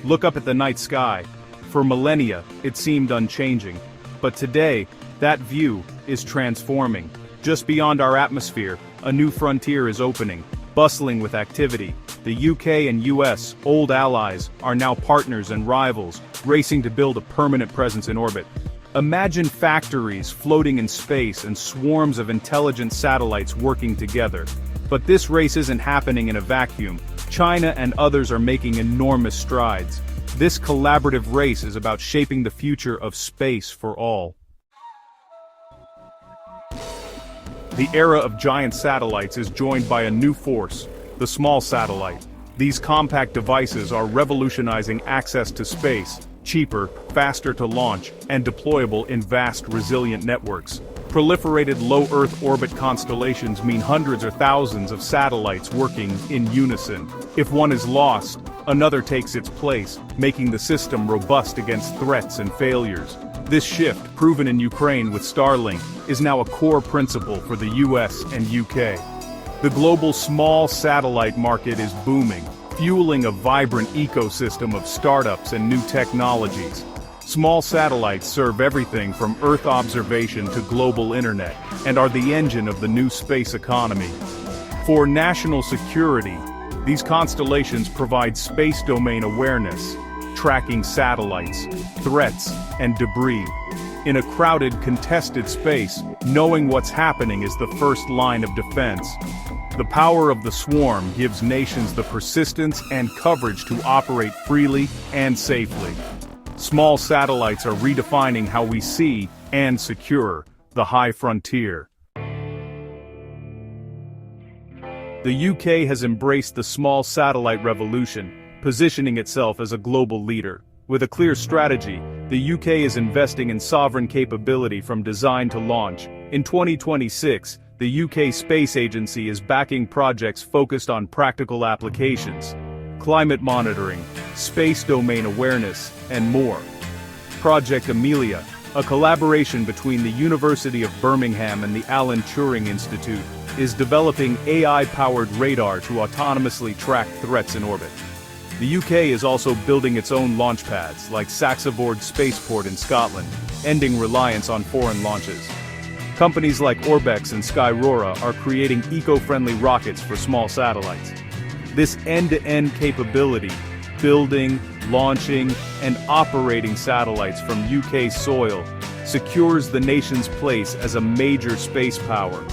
Look up at the night sky. For millennia, it seemed unchanging. But today, that view is transforming. Just beyond our atmosphere, a new frontier is opening, bustling with activity. The UK and US, old allies, are now partners and rivals, racing to build a permanent presence in orbit. Imagine factories floating in space and swarms of intelligent satellites working together. But this race isn't happening in a vacuum. China and others are making enormous strides. This collaborative race is about shaping the future of space for all. The era of giant satellites is joined by a new force, the small satellite. These compact devices are revolutionizing access to space, cheaper, faster to launch, and deployable in vast, resilient networks. Proliferated low Earth orbit constellations mean hundreds or thousands of satellites working in unison. If one is lost, another takes its place, making the system robust against threats and failures. This shift, proven in Ukraine with Starlink, is now a core principle for the US and UK. The global small satellite market is booming, fueling a vibrant ecosystem of startups and new technologies. Small satellites serve everything from Earth observation to global internet, and are the engine of the new space economy. For national security, these constellations provide space domain awareness, tracking satellites, threats, and debris. In a crowded, contested space, knowing what's happening is the first line of defense. The power of the swarm gives nations the persistence and coverage to operate freely and safely. Small satellites are redefining how we see and secure the high frontier. The UK has embraced the small satellite revolution, positioning itself as a global leader. With a clear strategy, the UK is investing in sovereign capability from design to launch. In 2026, the UK Space Agency is backing projects focused on practical applications, climate monitoring, space domain awareness, and more. Project Amelia, a collaboration between the University of Birmingham and the Alan Turing Institute, is developing AI-powered radar to autonomously track threats in orbit. The UK is also building its own launch pads, like Saxavord Spaceport in Scotland, ending reliance on foreign launches. Companies like Orbex and Skyrora are creating eco-friendly rockets for small satellites. This end-to-end capability, building, launching, and operating satellites from UK soil, secures the nation's place as a major space power.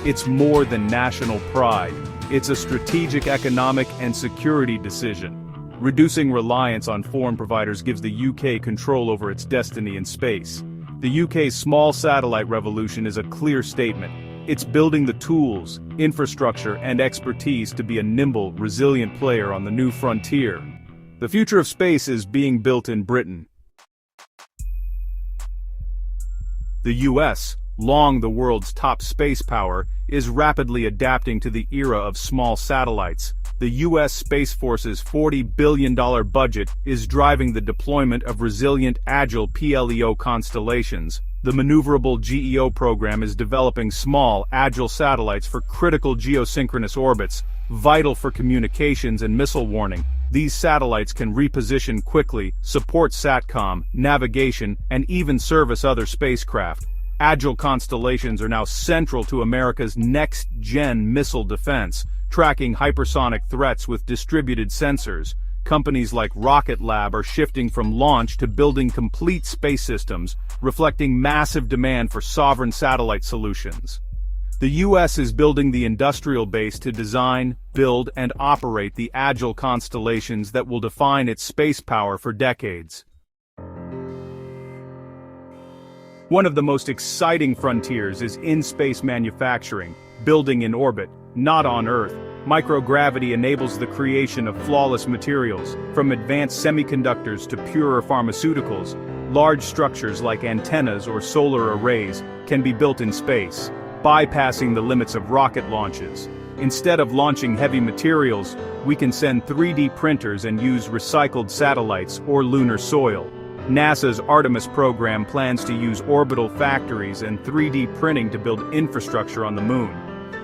It's more than national pride. It's a strategic economic and security decision. Reducing reliance on foreign providers gives the UK control over its destiny in space. The UK's small satellite revolution is a clear statement. It's building the tools, infrastructure, and expertise to be a nimble, resilient player on the new frontier. The future of space is being built in Britain. The US, long the world's top space power, is rapidly adapting to the era of small satellites. The US Space Force's $40 billion budget is driving the deployment of resilient, agile PLEO constellations. The maneuverable GEO program is developing small, agile satellites for critical geosynchronous orbits, vital for communications and missile warning. These satellites can reposition quickly, support SATCOM, navigation, and even service other spacecraft. Agile constellations are now central to America's next-gen missile defense, tracking hypersonic threats with distributed sensors. Companies like Rocket Lab are shifting from launch to building complete space systems, reflecting massive demand for sovereign satellite solutions. The US is building the industrial base to design, build, and operate the agile constellations that will define its space power for decades. One of the most exciting frontiers is in-space manufacturing, building in orbit, not on Earth. Microgravity enables the creation of flawless materials, from advanced semiconductors to purer pharmaceuticals. Large structures like antennas or solar arrays can be built in space, bypassing the limits of rocket launches. Instead of launching heavy materials, we can send 3D printers and use recycled satellites or lunar soil. NASA's Artemis program plans to use orbital factories and 3D printing to build infrastructure on the moon.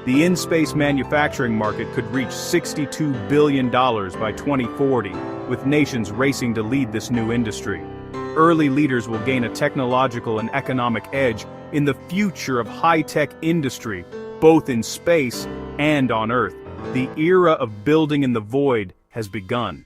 The in-space manufacturing market could reach $62 billion by 2040, with nations racing to lead this new industry. Early leaders will gain a technological and economic edge in the future of high-tech industry, both in space and on Earth. The era of building in the void has begun.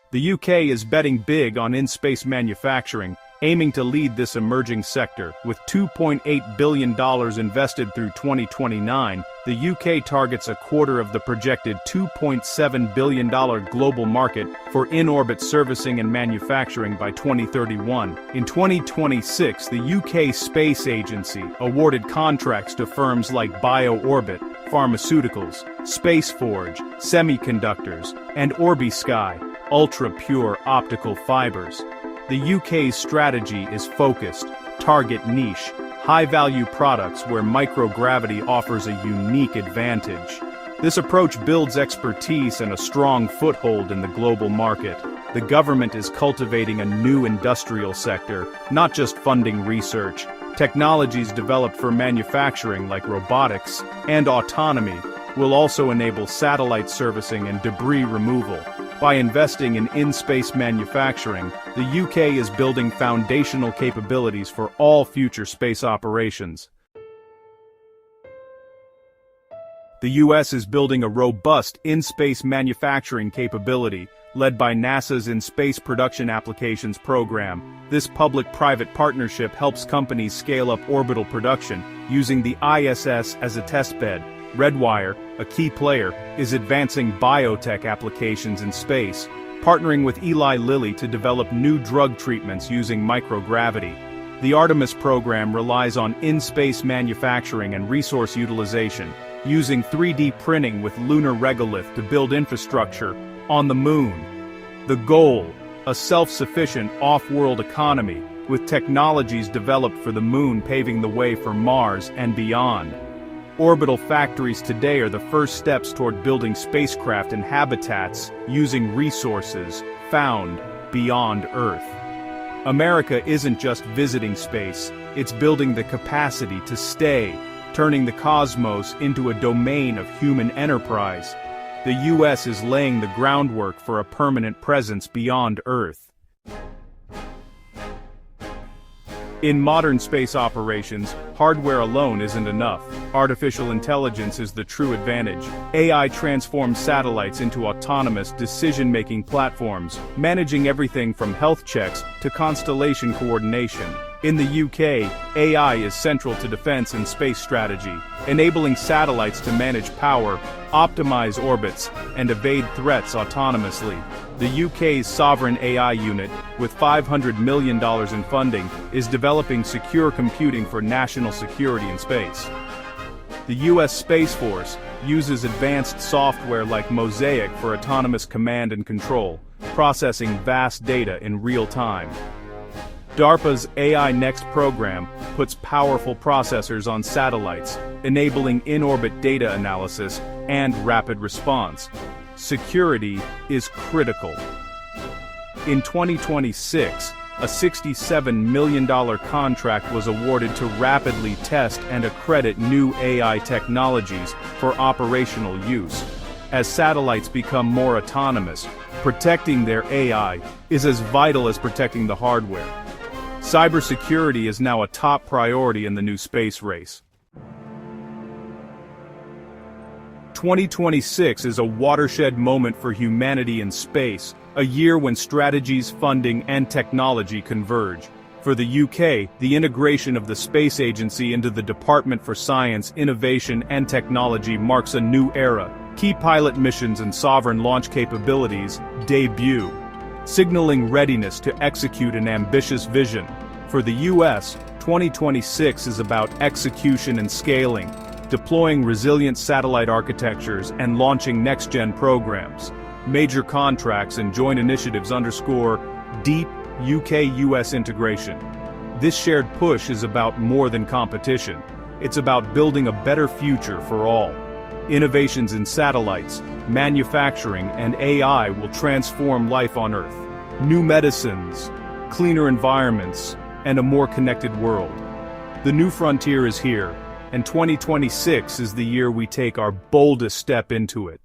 The UK is betting big on in-space manufacturing, aiming to lead this emerging sector. With $2.8 billion invested through 2029, the UK targets a quarter of the projected $2.7 billion global market for in-orbit servicing and manufacturing by 2031. In 2026, the UK Space Agency awarded contracts to firms like BioOrbit, Pharmaceuticals, Spaceforge, Semiconductors, and OrbiSky, ultra-pure optical fibers. The UK's strategy is focused, target niche, high-value products where microgravity offers a unique advantage. This approach builds expertise and a strong foothold in the global market. The government is cultivating a new industrial sector, not just funding research. Technologies developed for manufacturing like robotics and autonomy will also enable satellite servicing and debris removal. By investing in space manufacturing, the UK is building foundational capabilities for all future space operations. The US is building a robust in-space manufacturing capability, led by NASA's In-Space Production Applications program. This public-private partnership helps companies scale up orbital production, using the ISS as a testbed. Redwire, a key player, is advancing biotech applications in space, partnering with Eli Lilly to develop new drug treatments using microgravity. The Artemis program relies on in-space manufacturing and resource utilization, using 3D printing with lunar regolith to build infrastructure on the moon. The goal: a self-sufficient off-world economy, with technologies developed for the moon paving the way for Mars and beyond. Orbital factories today are the first steps toward building spacecraft and habitats using resources found beyond Earth. America isn't just visiting space, it's building the capacity to stay, turning the cosmos into a domain of human enterprise. The US is laying the groundwork for a permanent presence beyond Earth. In modern space operations, hardware alone isn't enough. Artificial intelligence is the true advantage. AI transforms satellites into autonomous decision-making platforms, managing everything from health checks to constellation coordination. In the UK, AI is central to defense and space strategy, enabling satellites to manage power, optimize orbits, and evade threats autonomously. The UK's Sovereign AI Unit, with $500 million in funding, is developing secure computing for national security in space. The US Space Force uses advanced software like Mosaic for autonomous command and control, processing vast data in real time. DARPA's AI Next program puts powerful processors on satellites, enabling in-orbit data analysis and rapid response. Security is critical. In 2026, a $67 million contract was awarded to rapidly test and accredit new AI technologies for operational use. As satellites become more autonomous, protecting their AI is as vital as protecting the hardware. Cybersecurity is now a top priority in the new space race. 2026 is a watershed moment for humanity in space, a year when strategies, funding, and technology converge. For the UK, the integration of the Space Agency into the Department for Science, Innovation, and Technology marks a new era. Key pilot missions and sovereign launch capabilities debut, signaling readiness to execute an ambitious vision. For the US, 2026 is about execution and scaling, deploying resilient satellite architectures and launching next-gen programs. Major contracts and joint initiatives underscore deep UK-US integration. This shared push is about more than competition. It's about building a better future for all. Innovations in satellites, manufacturing, and AI will transform life on Earth. New medicines, cleaner environments, and a more connected world. The new frontier is here, and 2026 is the year we take our boldest step into it.